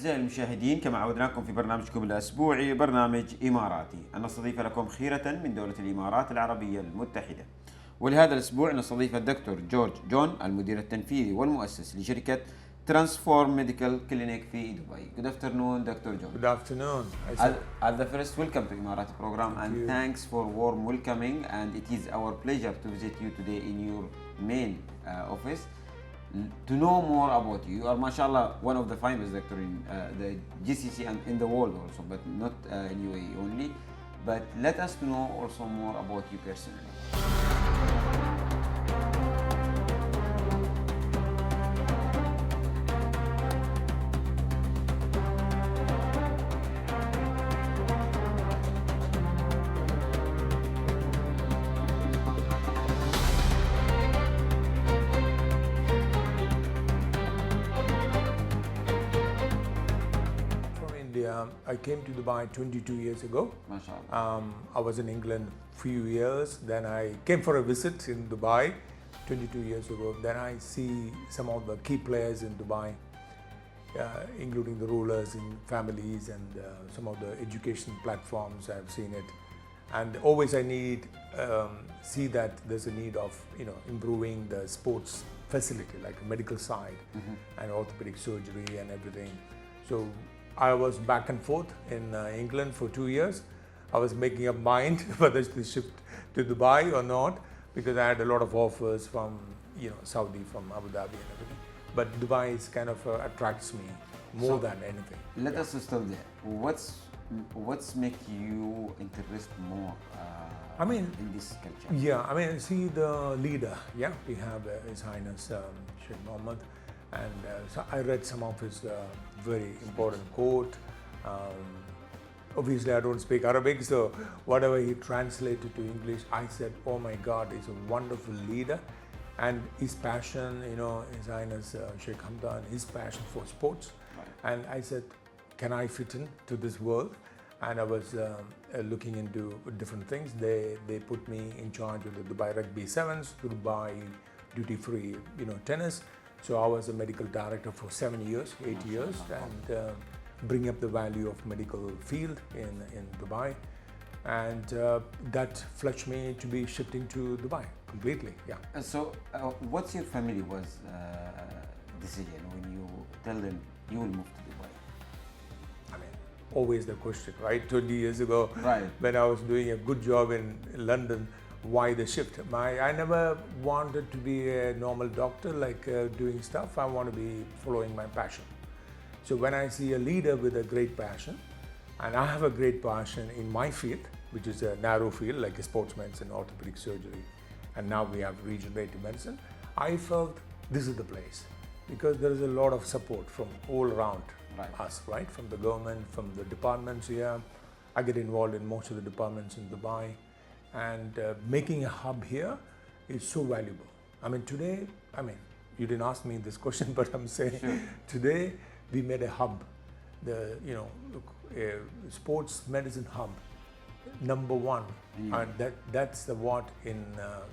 أعزائي المشاهدين، كما عودناكم في برنامجكم الأسبوعي برنامج إماراتي، أن نستضيف لكم خيرة من دولة الإمارات العربية المتحدة. ولهذا الأسبوع نستضيف الدكتور جورج جون، المدير التنفيذي والمؤسس لشركة ترانسفورم ميديكال كلينيك في دبي. Good afternoon, Dr. John. Good afternoon. At the first, welcome to Emarati program, and thanks for warm welcoming. And it is our pleasure to visit you today in your main office to know more about you. You are, mashallah, one of the finest doctor in the GCC and in the world also, but not in UAE only. But let us know also more about you personally. I came to Dubai 22 years ago. I was in England few years. Then I came for a visit in Dubai 22 years ago. Then I see some of the key players in Dubai, including the rulers in families and some of the education platforms. I've seen it, and always I need see that there's a need of improving the sports facility, like a medical side and orthopedic surgery and everything. So I was back and forth in England for 2 years. I was making up mind whether to shift to Dubai or not, because I had a lot of offers from Saudi, from Abu Dhabi and everything. But Dubai is kind of attracts me more than anything. Let us stop there. What's make you interested more in this culture? Yeah, see the leader. Yeah, we have His Highness Sheikh Mohammed. And so I read some of his very important quote. Obviously, I don't speak Arabic, so whatever he translated to English, I said, "Oh my God, he's a wonderful leader," and his passion, His Highness Sheikh Hamdan, his passion for sports. Right. And I said, "Can I fit in to this world?" And I was looking into different things. They put me in charge of the Dubai Rugby Sevens, Dubai duty free, tennis. So I was a medical director for 7 years, 8 years, and bring up the value of medical field in Dubai. And that flushed me to be shifting to Dubai completely, yeah. So what's your family was decision when you tell them you will move to Dubai? Always the question, right? 20 years ago, right, when I was doing a good job in London, why the shift? I never wanted to be a normal doctor, like doing stuff. I want to be following my passion. So when I see a leader with a great passion, and I have a great passion in my field, which is a narrow field, like a sports medicine, orthopedic surgery, and now we have regenerative medicine, I felt this is the place, because there is a lot of support from all around us, right? From the government, from the departments here. I get involved in most of the departments in Dubai. And making a hub here is so valuable. Today, you didn't ask me this question, but I'm saying today we made a hub, a sports medicine hub, #1, and that's the what in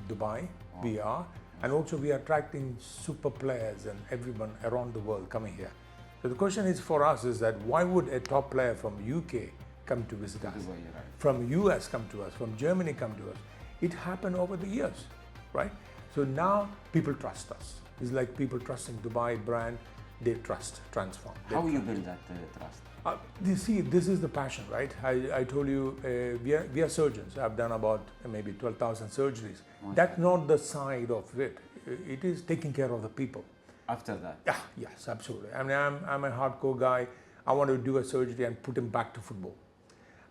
Dubai. We are, and also we are attracting super players and everyone around the world coming here. So the question is for us is that why would a top player from UK come to visit us, from US come to us, from Germany come to us? It happened over the years, right? So now people trust us. It's like people trusting Dubai brand, they trust Transform. How you build that trust? You see, this is the passion, right? I told you, we are surgeons. I've done about maybe 12,000 surgeries. That's not the side of it. It is taking care of the people. After that? Yeah, yes, absolutely. I'm a hardcore guy. I want to do a surgery and put him back to football.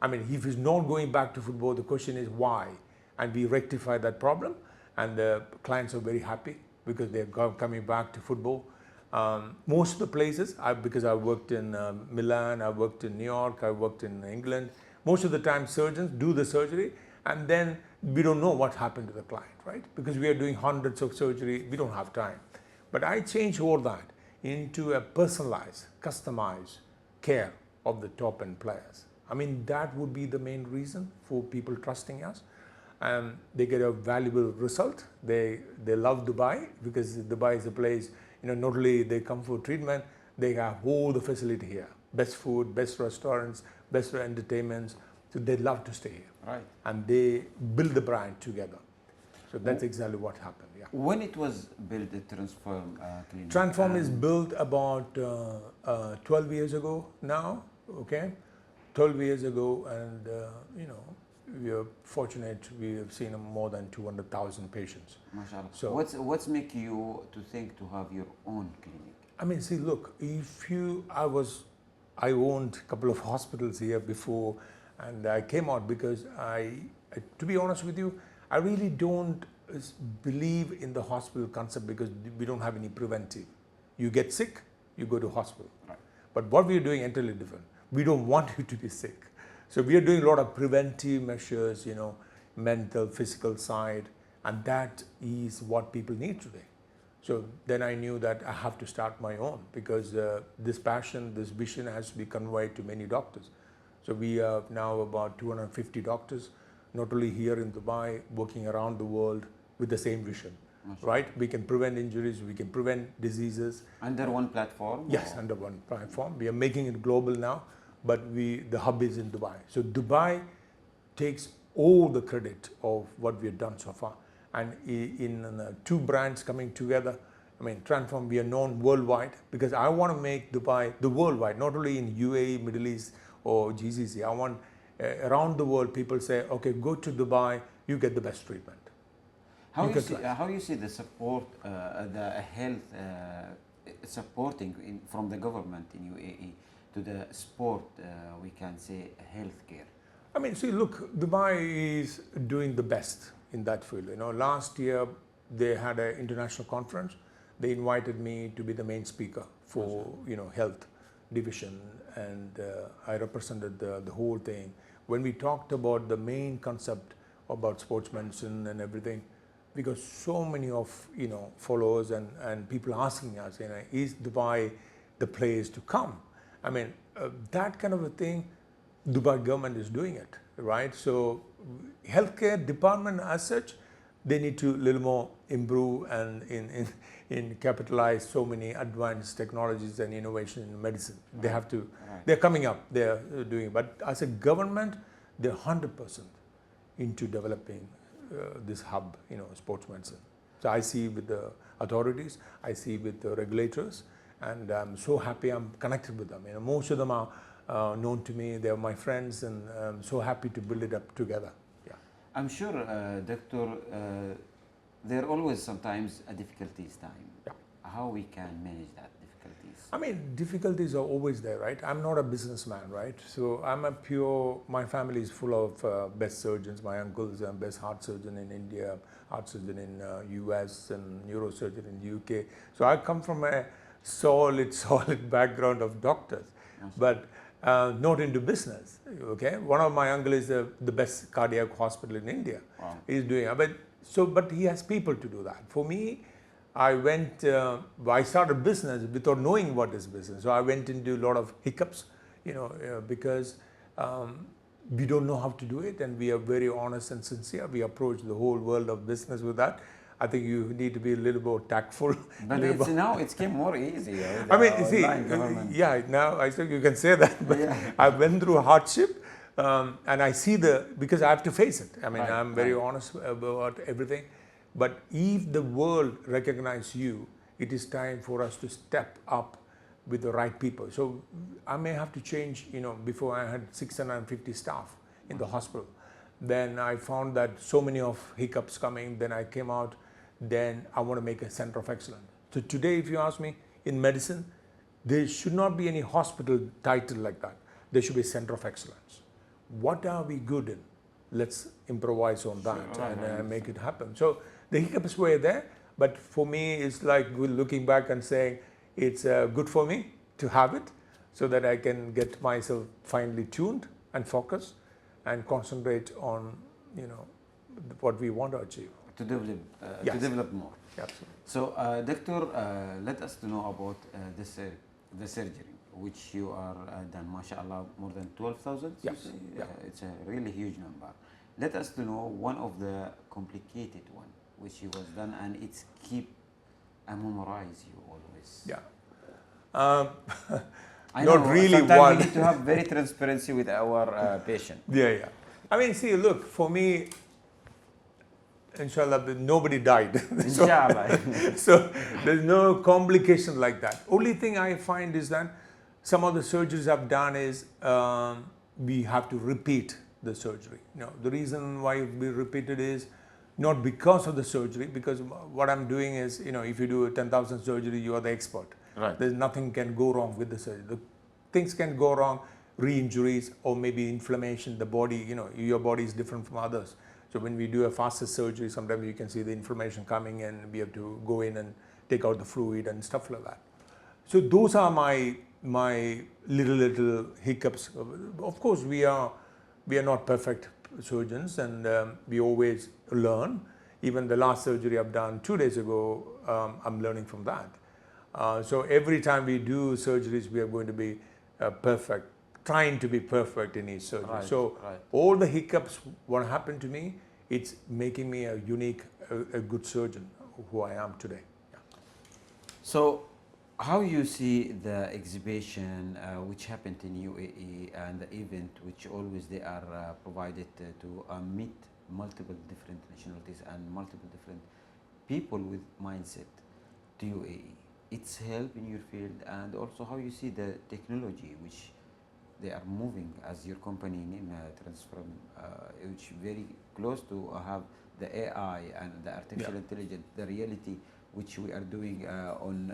If he's not going back to football, the question is why? And we rectify that problem, and the clients are very happy because they're coming back to football. Most of the places, because I worked in Milan, I worked in New York, I worked in England, most of the time surgeons do the surgery and then we don't know what happened to the client, right? Because we are doing hundreds of surgery, we don't have time. But I changed all that into a personalized, customized care of the top end players. That would be the main reason for people trusting us. They get a valuable result. They love Dubai because Dubai is a place, not only they come for treatment, they have all the facility here. best food, best restaurants, best entertainments. So they love to stay here. Right. And they build the brand together. So that's exactly what happened. Yeah. When it was built, the Transform clinic? Transform is built about 12 years ago now. Okay, 12 years ago, and you know, we are fortunate. We have seen more than 200,000 patients. MashaAllah. So What's make you to think to have your own clinic? I mean, see, look, I owned a couple of hospitals here before, and I came out because to be honest with you, I really don't believe in the hospital concept because we don't have any preventive. You get sick, you go to hospital. Right. But what we are doing entirely different. We don't want you to be sick. So we are doing a lot of preventive measures, you know, mental, physical side, and that is what people need today. So then I knew that I have to start my own because this passion, this vision has to be conveyed to many doctors. So we have now about 250 doctors, not only here in Dubai, working around the world with the same vision, right? We can prevent injuries, we can prevent diseases. Under one platform? Yes, under one platform. We are making it global now, but the hub is in Dubai. So Dubai takes all the credit of what we have done so far. And in two brands coming together, I mean, Transform, we are known worldwide because I want to make Dubai the worldwide, not only in UAE, Middle East or GCC. I want around the world people say, okay, go to Dubai, you get the best treatment. How you see the support, the health supporting from the government in UAE to the sport, we can say healthcare? I mean, see, look, Dubai is doing the best in that field. You know, last year they had an international conference. They invited me to be the main speaker for, you know, health division, and I represented the whole thing. When we talked about the main concept about sports medicine and everything, because so many of, you know, followers and people asking us, you know, is Dubai the place to come? I mean, that kind of a thing, Dubai government is doing it, right? So healthcare department as such, they need to a little more improve and in capitalize so many advanced technologies and innovation in medicine. They have to, they're coming up, they're doing it. But as a government, they're 100% into developing this hub, you know, sports medicine. So I see with the authorities, I see with the regulators, and I'm so happy I'm connected with them. You know, most of them are known to me, they're my friends, and I'm so happy to build it up together. Yeah. I'm sure, Doctor, there are always sometimes a difficulties time. Yeah. How we can manage that difficulties? I mean, difficulties are always there, right? I'm not a businessman, right? So I'm a pure, my family is full of best surgeons. My uncle is a best heart surgeon in India, heart surgeon in US, and neurosurgeon in UK. So I come from a solid background of doctors, but not into business, okay? One of my uncle is the best cardiac hospital in India. Wow. He's doing it, but he has people to do that. For me, I started business without knowing what is business. So I went into a lot of hiccups, you know, because we don't know how to do it, and we are very honest and sincere. We approach the whole world of business with that. I think you need to be a little more tactful. But now it's came more easy. I mean, see, yeah, now I think you can say that, but yeah. I went through hardship, and I see because I have to face it. I mean, I'm very honest about everything. But if the world recognizes you, it is time for us to step up with the right people. So I may have to change, you know, before I had 650 staff in the hospital. Then I found that so many of hiccups coming, then I came out, then I want to make a center of excellence. So today, if you ask me, in medicine, there should not be any hospital title like that. There should be a center of excellence. What are we good in? Let's improvise on that and make it happen. So the hiccups were there, but for me, it's like looking back and saying, it's good for me to have it so that I can get myself finely tuned and focused and concentrate on, you know, what we want to achieve. To develop more. Absolutely. So, Doctor, let us to know about the surgery, which you are done, mashallah, more than 12,000. Yes. Yeah. It's a really huge number. Let us to know one of the complicated one, which you was done, and it's keep memorize you always. Yeah. I not know, really sometimes one. we need to have very transparency with our patient. Yeah. I mean, see, look, for me, inshallah, nobody died. Inshallah. So there's no complication like that. Only thing I find is that some of the surgeries I've done is we have to repeat the surgery. The reason why we repeat it is not because of the surgery, because what I'm doing is, if you do a 10,000 surgery, you are the expert. Right. There's nothing can go wrong with the surgery. Things can go wrong, re-injuries or maybe inflammation. The body, your body is different from others. So when we do a faster surgery, sometimes you can see the inflammation coming and we have to go in and take out the fluid and stuff like that. So those are my little hiccups. Of course, we are not perfect surgeons, and we always learn. Even the last surgery I've done 2 days ago, I'm learning from that. So every time we do surgeries, we are going to be perfect, trying to be perfect in each surgery. Right, so right. all the hiccups, what happened to me, it's making me a unique, a good surgeon who I am today. Yeah. So, how you see the exhibition which happened in UAE and the event which always they are provided to meet multiple different nationalities and multiple different people with mindset to UAE? It's help in your field, and also how you see the technology which they are moving as your company name transform, which very close to have the AI and the artificial intelligence, the reality which we are doing on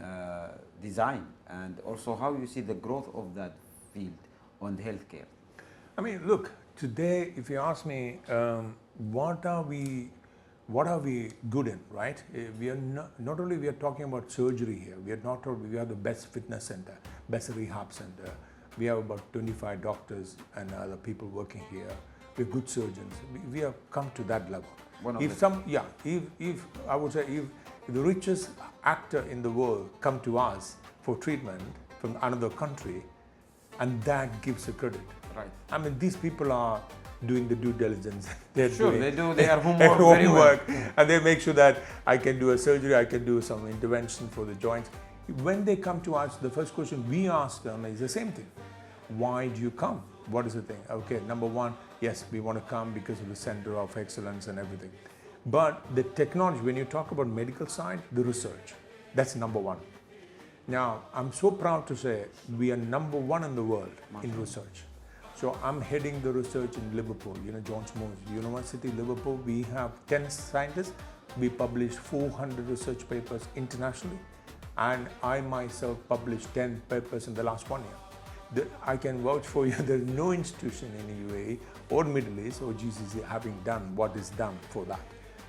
design, and also how you see the growth of that field on the healthcare. I mean, look, today, if you ask me, what are we good in, right? We are not only we are talking about surgery here. We are the best fitness center, best rehab center. We have about 25 doctors and other people working here. We're good surgeons. We have come to that level. If I would say if the richest actor in the world come to us for treatment from another country, and that gives a credit. Right. I mean, these people are doing the due diligence. They do their homework very well. And they make sure that I can do a surgery, I can do some intervention for the joints. When they come to us, the first question we ask them is the same thing. Why do you come? What is the thing? Okay, number one, yes, we want to come because of the center of excellence and everything. But the technology, when you talk about medical side, the research, that's number one. Now, I'm so proud to say we are number one in the world in research. So I'm heading the research in Liverpool, Johns Moores University, Liverpool. We have 10 scientists. We published 400 research papers internationally. And I myself published 10 papers in the last 1 year. I can vouch for you, there's no institution in the UAE or Middle East or GCC having done what is done for that.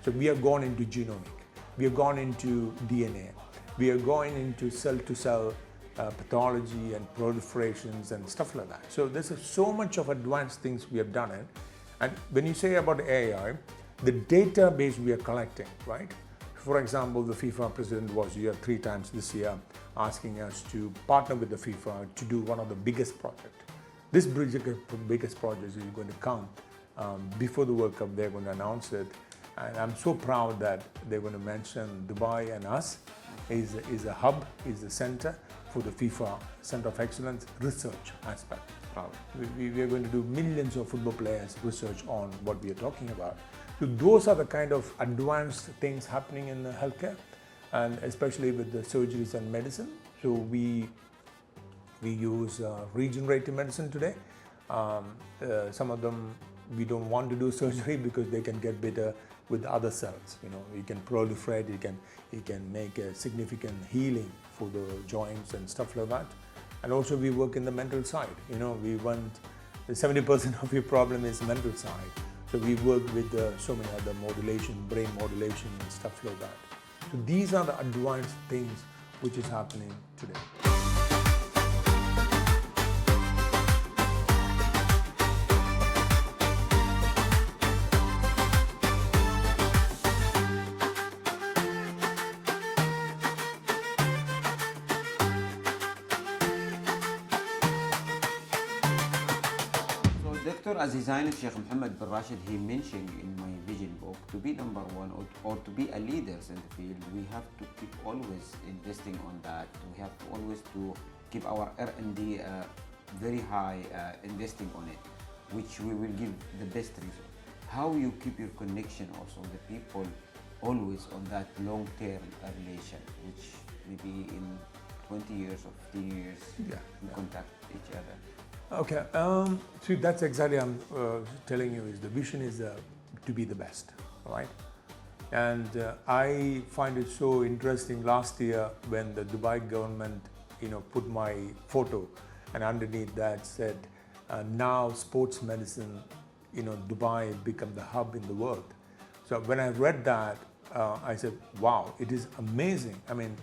So we have gone into genomic, we have gone into DNA, we are going into cell-to-cell pathology and proliferations and stuff like that. So there's so much of advanced things we have done it. And when you say about AI, the database we are collecting, right? For example, the FIFA president was here 3 times this year asking us to partner with the FIFA to do one of the biggest projects. This biggest project is going to come before the World Cup. They're going to announce it. And I'm so proud that they're going to mention Dubai and us is a hub, is a center for the FIFA Center of Excellence research aspect. Proud. We are going to do millions of football players research on what we are talking about. So those are the kind of advanced things happening in healthcare, and especially with the surgeries and medicine. So we use regenerative medicine today. Some of them we don't want to do surgery because they can get better with other cells. You can proliferate, you can make a significant healing for the joints and stuff like that. And also we work in the mental side. We want 70% of your problem is mental side. So we work with so many other modulation, brain modulation and stuff like that. So these are the advanced things which is happening today. As designed Sheikh Mohammed bin Rashid, he mentioned in my vision book, to be number one or to be a leader in the field, we have to keep always investing on that. We have to always to keep our R&D very high, investing on it, which we will give the best result. How you keep your connection also with the people always on that long-term relation, which maybe in 20 years or 15 years you contact each other. Okay, see, that's exactly I'm telling you is the vision is to be the best, right? And I find it so interesting last year when the Dubai government, put my photo and underneath that said, now sports medicine, Dubai become the hub in the world. So when I read that, I said, wow, it is amazing. I mean,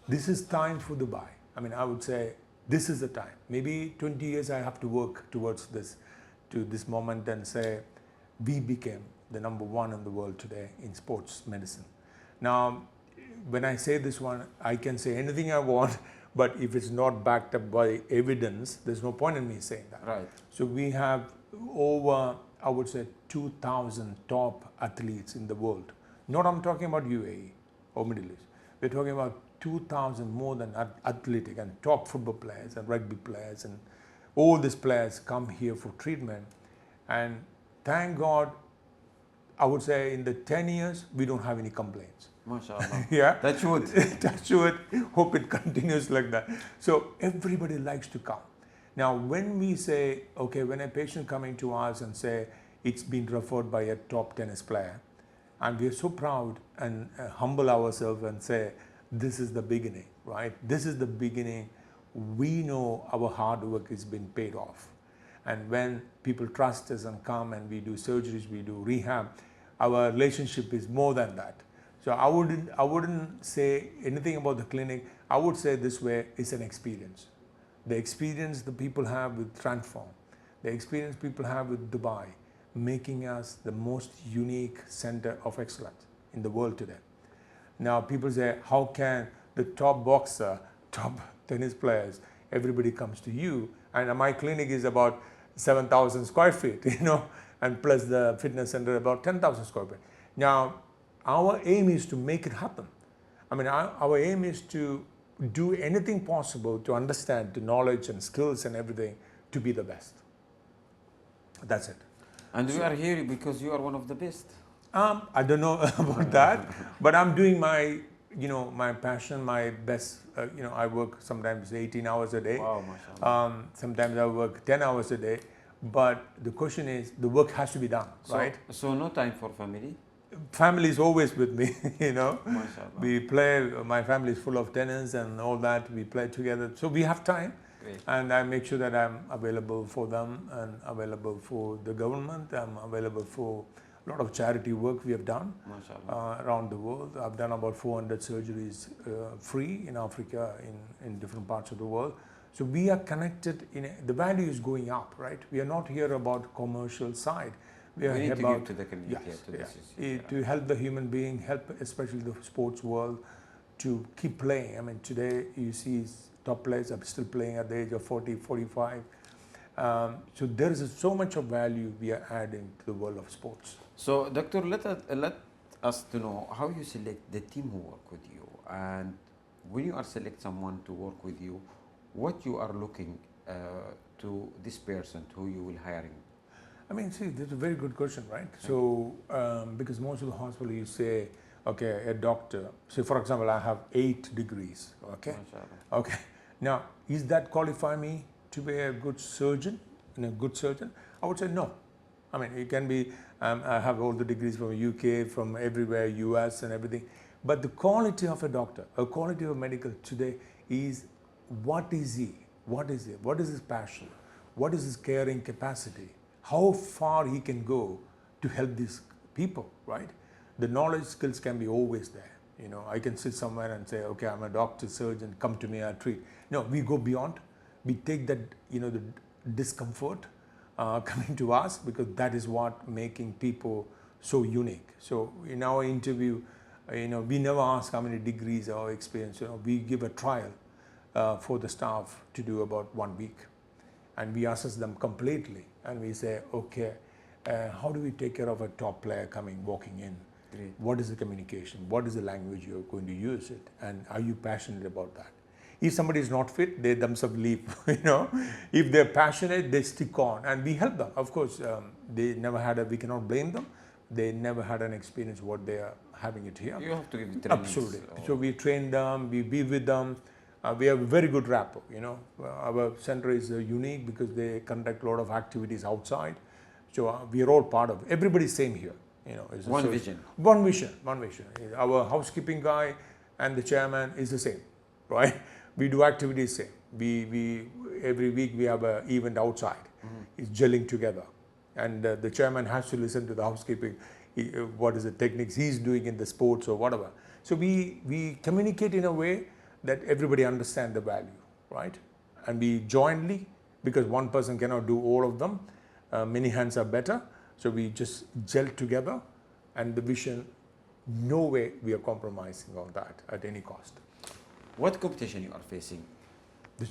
this is time for Dubai. I mean, I would say this is the time. Maybe 20 years I have to work towards this, to this moment and say, we became the #1 in the world today in sports medicine. Now, when I say this one, I can say anything I want, but if it's not backed up by evidence, there's no point in me saying that. Right. So we have over, I would say, 2,000 top athletes in the world. Not I'm talking about UAE or Middle East. We're talking about 2,000 more than athletic and top football players and rugby players, and all these players come here for treatment. And thank God, I would say in the 10 years, we don't have any complaints. MashaAllah. Yeah. That's good. That's good. Hope it continues like that. So everybody likes to come. Now, when we say, okay, when a patient coming to us and say it's been referred by a top tennis player, and we're so proud and humble ourselves and say, this is the beginning, right? This is the beginning. We know our hard work is being paid off. And when people trust us and come and we do surgeries, we do rehab, our relationship is more than that. So I wouldn't say anything about the clinic. I would say this way, it's an experience. The experience the people have with Transform, the experience people have with Dubai, making us the most unique center of excellence in the world today. Now people say, how can the top boxer, top tennis players, everybody comes to you, and my clinic is about 7,000 square feet, and plus the fitness center about 10,000 square feet. Now, our aim is to make it happen. I mean, our aim is to do anything possible to understand the knowledge and skills and everything to be the best. That's it. And we are here because you are one of the best. I don't know about that, but I'm doing my, my passion, my best. I work sometimes 18 hours a day. Wow, mashallah. Sometimes I work 10 hours a day. But the question is, the work has to be done, right? So no time for family? Family is always with me, Mashallah. We play, my family is full of tenants and all that. We play together. So we have time. Great. And I make sure that I'm available for them and available for the government. I'm available for a lot of charity work we have done around the world. I've done about 400 surgeries free in Africa, in different parts of the world. So we are connected, the value is going up, right? We are not here about commercial side. We are need here to about, give to the community. to help the human being, help especially the sports world to keep playing. I mean, today you see top players are still playing at the age of 40, 45. So there is so much of value we are adding to the world of sports. So, Doctor, let us to know how you select the team who work with you, and when you are select someone to work with you, what you are looking to this person who you will hiring. I mean, see, that's a very good question, right? So, because most of the hospital you say, okay, a doctor, say for example, I have 8 degrees, okay? Okay, now, is that qualify me to be a good surgeon and a good surgeon? I would say no. I mean, it can be, I have all the degrees from UK, from everywhere, US and everything. But the quality of a doctor, a quality of medical today is, what is he? What is it? What is his passion? What is his caring capacity? How far he can go to help these people, right? The knowledge skills can be always there. I can sit somewhere and say, okay, I'm a doctor, surgeon, come to me, I'll treat. No, we go beyond. We take that, the discomfort coming to us, because that is what making people so unique. So in our interview, we never ask how many degrees or experience. We give a trial for the staff to do about 1 week. And we assess them completely. And we say, okay, how do we take care of a top player walking in? Great. What is the communication? What is the language you're going to use it? And are you passionate about that? If somebody is not fit, they themselves leave. If they're passionate, they stick on, and we help them. Of course, they never had we cannot blame them. They never had an experience what they are having it here. You have to give training. Absolutely. So we train them, we be with them. We have a very good rapport. Our center is unique because they conduct a lot of activities outside. So we are all part of. Everybody's same here. One vision. One vision. Our housekeeping guy and the chairman is the same, right? We do activities same. We every week we have an event outside. It's gelling together, and the chairman has to listen to the housekeeping. What is the techniques he's doing in the sports or whatever. So we communicate in a way that everybody understands the value, right? And we jointly, because one person cannot do all of them, many hands are better. So we just gel together, and the vision, no way we are compromising on that at any cost. What competition you are facing? There's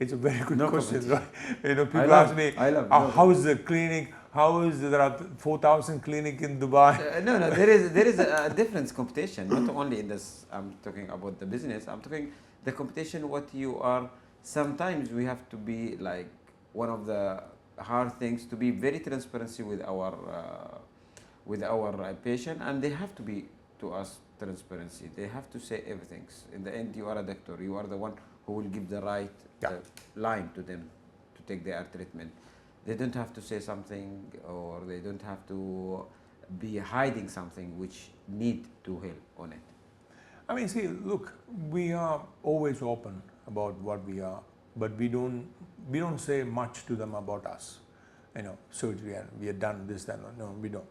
it's a very good question, right? People ask me, how is the clinic? There are 4,000 clinics in Dubai? No, there is a different competition. Not only in this, I'm talking about the business. I'm talking the competition. What you are. Sometimes we have to be like one of the hard things to be very transparency with our patient, and they have to be to us transparency. They have to say everything. In the end, you are a doctor. You are the one who will give the right line to them to take their treatment. They don't have to say something, or they don't have to be hiding something which need to help on it. I mean, see, look, we are always open about what we are, but we don't say much to them about us. Surgery, and we have done this, that. No, we don't.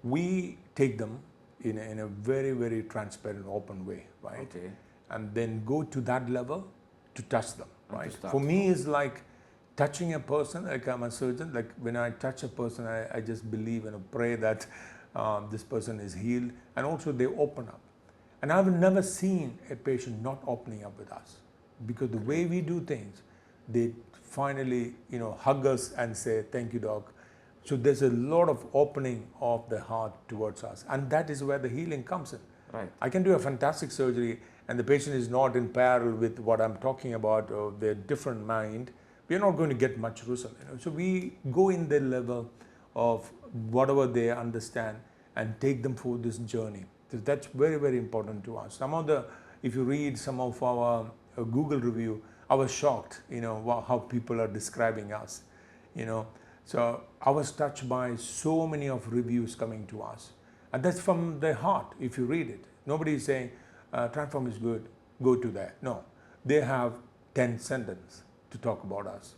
We take them in a very, very transparent, open way, right? Okay. And then go to that level to touch them, right? For me, it's like touching a person. Like I'm a surgeon. Like when I touch a person, I just believe and pray that this person is healed, and also they open up. And I've never seen a patient not opening up with us, because the way we do things, they finally, hug us and say, "Thank you, doc." So there's a lot of opening of the heart towards us, and that is where the healing comes in. Right. I can do a fantastic surgery, and the patient is not in parallel with what I'm talking about, or their different mind. We're not going to get much result. So we go in the level of whatever they understand and take them through this journey. So that's very, very important to us. If you read some of our Google review, I was shocked, how people are describing us, So I was touched by so many of reviews coming to us. And that's from their heart, if you read it. Nobody is saying, Transform is good, go to that. No, they have 10 sentences to talk about us.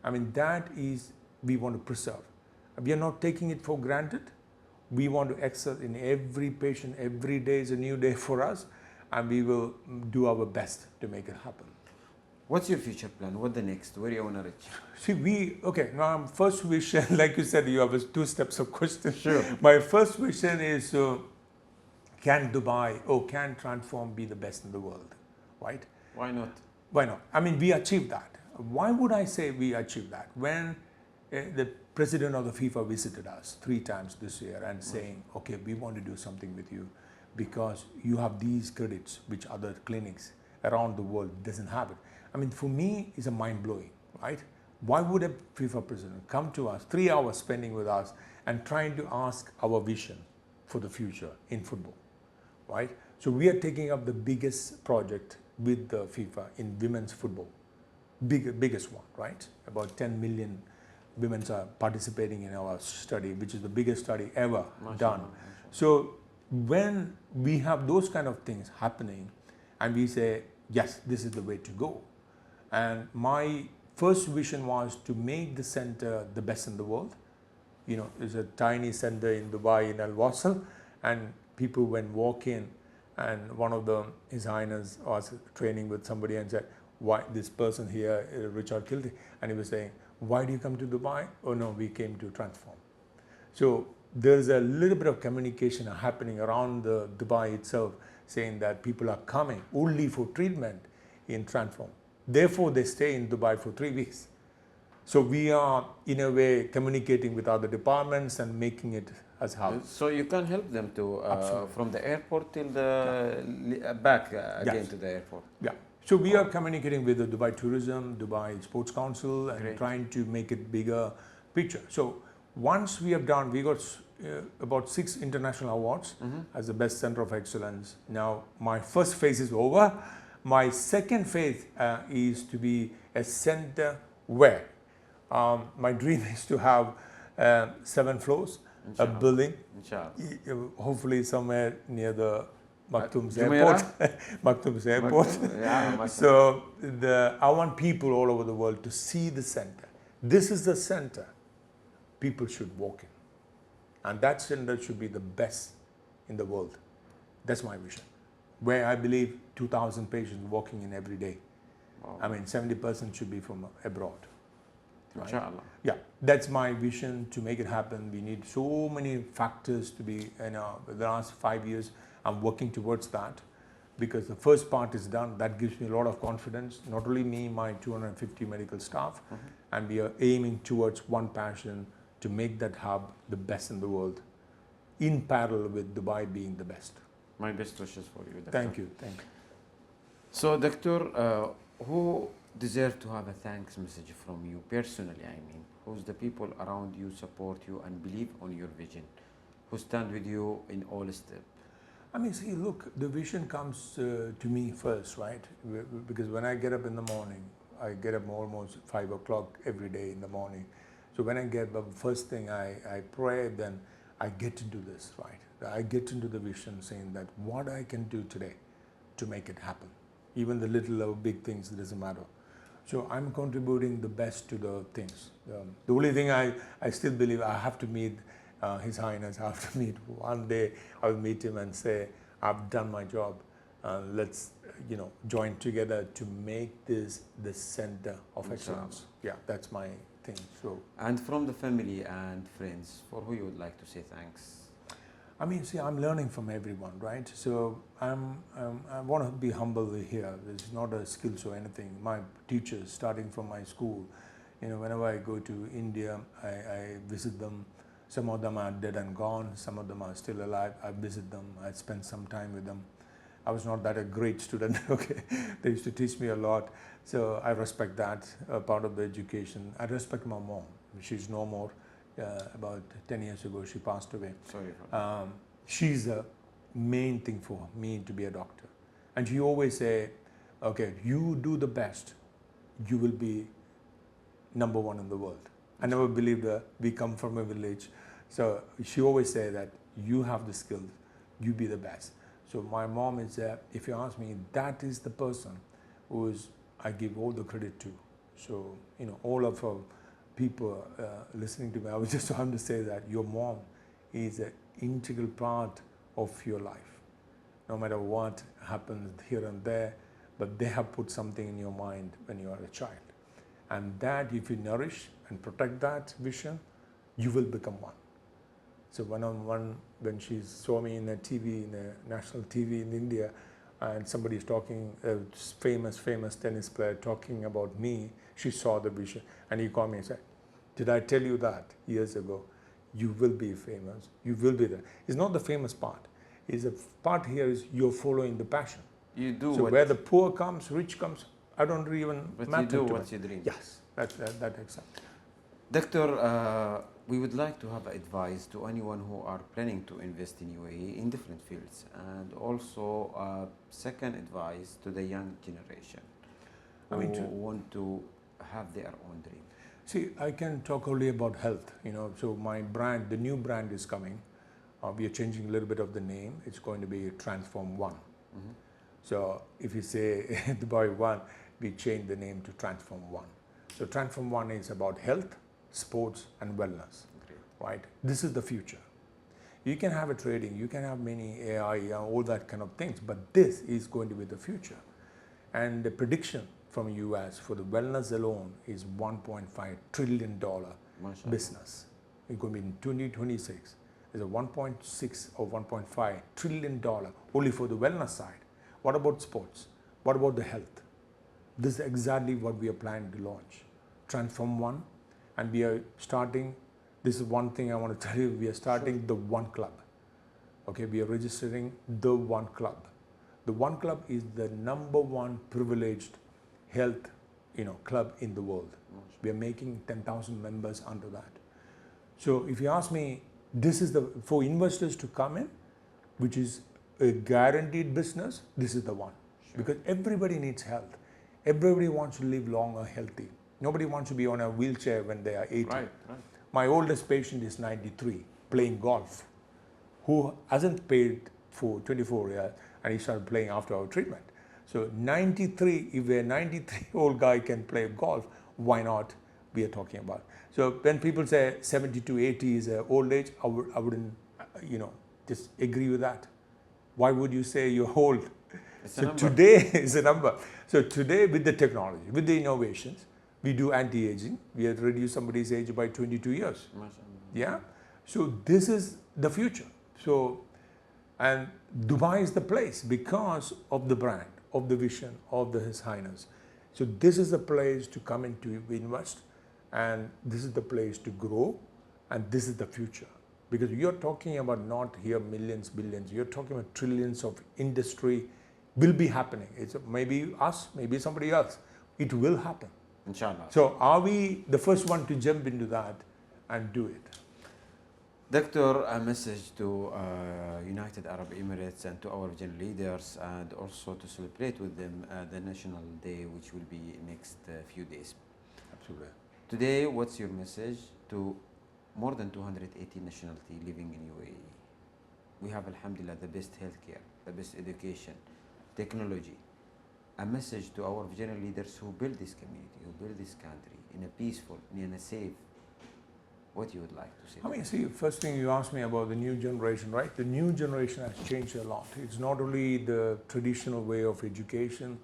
I mean, that is, we want to preserve. We are not taking it for granted. We want to excel in every patient. Every day is a new day for us, and we will do our best to make it happen. What's your future plan? What the next? Where do you want to reach? See, now first vision, like you said, you have 2 steps of question. Sure. My first vision is, can Dubai or can Transform be the best in the world, right? Why not? Why not? I mean, we achieved that. Why would I say we achieved that? When the president of the FIFA visited us 3 times this year and saying, okay, we want to do something with you because you have these credits which other clinics around the world doesn't have it. I mean, for me, it's a mind-blowing, right? Why would a FIFA president come to us, 3 hours spending with us and trying to ask our vision for the future in football, right? So we are taking up the biggest project with the FIFA in women's football, biggest one, right? About 10 million women are participating in our study, which is the biggest study ever done. So when we have those kind of things happening and we say, yes, this is the way to go. And my first vision was to make the center the best in the world. There's a tiny center in Dubai in Al Wasl, and people when walk in, and one of them, His Highness, was training with somebody and said, why this person here, Richard Kilty, and he was saying, why do you come to Dubai? Oh no, we came to Transform. So there's a little bit of communication happening around the Dubai itself, saying that people are coming only for treatment in Transform. Therefore, they stay in Dubai for 3 weeks. So we are, in a way, communicating with other departments and making it as how. So you can help them to from the airport till the back again to the airport. Yeah, So we are communicating with the Dubai Tourism, Dubai Sports Council, and Great. trying to make it bigger picture. So once we have done, we got about 6 international awards as the best center of excellence. Now my first phase is over. My second phase is to be a center where my dream is to have 7 floors, a Inshallah. building, Inshallah. hopefully somewhere near the Maktoum's Jumeirah? airport. Maktoum's airport. Yeah, So I want people all over the world to see the center. This is the center people should walk in. And that center should be the best in the world. That's my vision. Where I believe 2,000 patients walking in every day. Wow. I mean, 70% should be from abroad. Right? Inshallah. Yeah, that's my vision to make it happen. We need so many factors to be, the last 5 years, I'm working towards that because the first part is done. That gives me a lot of confidence. Not only me, my 250 medical staff, and we are aiming towards one passion to make that hub the best in the world, in parallel with Dubai being the best. My best wishes for you, Doctor. Thank you, thank you. So, Doctor, who deserve to have a thanks message from you personally? I mean, who's the people around you, support you, and believe on your vision, who stand with you in all steps? I mean, see, look, the vision comes to me first, right? Because when I get up in the morning, I get up almost 5 o'clock every day in the morning. So when I get up, first thing I pray, then I get into this, right? I get into the vision saying that what I can do today to make it happen. Even the little or big things, it doesn't matter. So I'm contributing the best to the things. The only thing I still believe I have to meet His Highness. I have to meet one day. I will meet him and say, I've done my job. Let's join together to make this the center of excellence. Yeah, that's my thing. So, and from the family and friends, for who you would like to say thanks? I mean, see, I'm learning from everyone, right? So I want to be humble here. It's not a skills or anything. My teachers, starting from my school, whenever I go to India, I visit them. Some of them are dead and gone. Some of them are still alive. I visit them. I spend some time with them. I was not that a great student, okay? They used to teach me a lot. So I respect that, part of the education. I respect my mom. She's no more. About 10 years ago, she passed away. Sorry for that. She's the main thing for me to be a doctor. And she always say, okay, you do the best, you will be #1 in the world. I never believed that we come from a village. So she always say that you have the skills, you be the best. So my mom is, if you ask me, that is the person who I give all the credit to. So, all of her people listening to me, I was just trying to say that your mom is an integral part of your life. No matter what happens here and there, but they have put something in your mind when you are a child. And that, if you nourish and protect that vision, you will become one. So when she saw me in a TV, in a national TV in India, and somebody is talking, a famous tennis player talking about me, she saw the vision. And he called me and said, did I tell you that years ago? You will be famous. You will be there. It's not the famous part. It's the part here is you're following the passion. You do so what where the poor comes, rich comes, I don't even but matter you do to what me. you dream. Yes, that exactly. Doctor, we would like to have advice to anyone who are planning to invest in UAE in different fields, and also second advice to the young generation who want to have their own dream. See, I can talk only about health, so my brand, the new brand is coming. We are changing a little bit of the name. It's going to be Transform One. So if you say Dubai One, we change the name to Transform One. So Transform One is about health, sports and wellness, right? This is the future. You can have a trading, you can have many AI, all that kind of things, but this is going to be the future. And the prediction from US for the wellness alone is $1.5 trillion business. It's going to be in 2026. It's a 1.6 or 1.5 trillion dollar only for the wellness side. What about sports? What about the health? This is exactly what we are planning to launch. Transform One, and we are starting, this is one thing I want to tell you, we are starting the One Club. Okay, we are registering the One Club. The The One Club is the #1 privileged health, club in the world. We are making 10,000 members under that. So if you ask me, this is for investors to come in, which is a guaranteed business, this is the one. Sure. Because everybody needs health. Everybody wants to live longer, healthy. Nobody wants to be on a wheelchair when they are 80. Right. My oldest patient is 93, playing golf, who hasn't played for 24 years, and he started playing after our treatment. So 93, if a 93-year-old guy can play golf, why not we are talking about? So when people say 70 to 80 is an old age, I wouldn't, just agree with that. Why would you say you're old? So today is a number. So today with the technology, with the innovations, we do anti-aging. We have reduced somebody's age by 22 years. Yeah. So this is the future. So, and Dubai is the place because of the brand, of the vision of His Highness. So this is the place to come in to invest, and this is the place to grow, and this is the future. Because you're talking about not here millions, billions, you're talking about trillions of industry will be happening. It's maybe us, maybe somebody else. It will happen. Inshallah. So are we the first one to jump into that and do it? Doctor, a message to United Arab Emirates and to our regional leaders, and also to celebrate with them the National Day, which will be next few days. Absolutely. Today, what's your message to more than 280 nationalities living in UAE? We have, alhamdulillah, the best healthcare, the best education, technology. A message to our regional leaders who build this community, who build this country in a peaceful, in a safe. What you would like to say? I mean, see, first thing you asked me about the new generation, right? The new generation has changed a lot. It's not only the traditional way of education.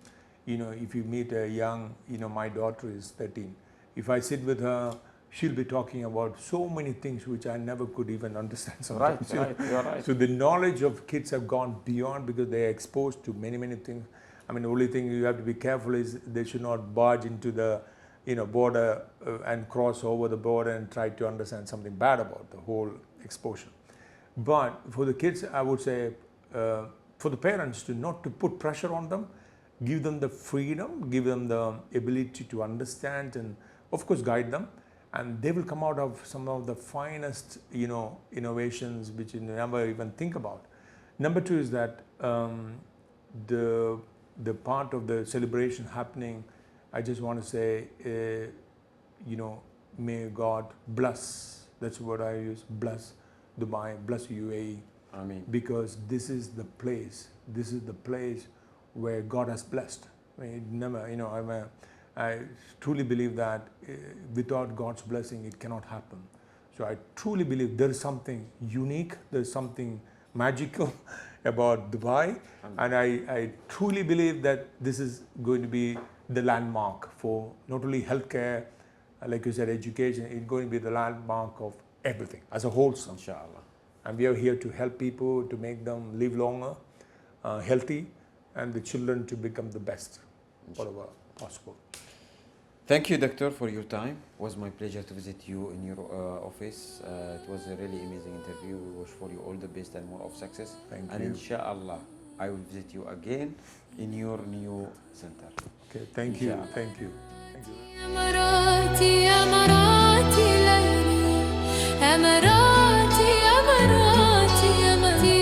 If you meet a young, my daughter is 13. If I sit with her, she'll be talking about so many things which I never could even understand sometimes. Right, you're right. So the knowledge of kids have gone beyond because they are exposed to many, many things. I mean, the only thing you have to be careful is they should not barge into the border and cross over the border and try to understand something bad about the whole exposure. But for the kids, I would say, for the parents to not to put pressure on them, give them the freedom, give them the ability to understand, and of course guide them, and they will come out of some of the finest, innovations which you never even think about. Number two is that the part of the celebration happening, I just want to say, may God bless, that's what I use, bless Dubai, bless UAE. Ameen. Because this is the place where God has blessed. I mean, never, I truly believe that without God's blessing, it cannot happen. So I truly believe there is something unique, there is something magical about Dubai, and I truly believe that this is going to be the landmark for not only healthcare, like you said, education. It's going to be the landmark of everything as a whole. Inshallah. And we are here to help people, to make them live longer, healthy, and the children to become the best, whatever possible. Thank you, Doctor, for your time. It was my pleasure to visit you in your office. It was a really amazing interview. We wish for you all the best and more of success. Thank you. And inshallah, I will visit you again in your new center. Okay, thank you. Thank you. Thank you. EMARATI EMARATI ليلي EMARATي EMARATي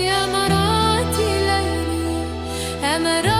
EMARATي ليلي EMARATي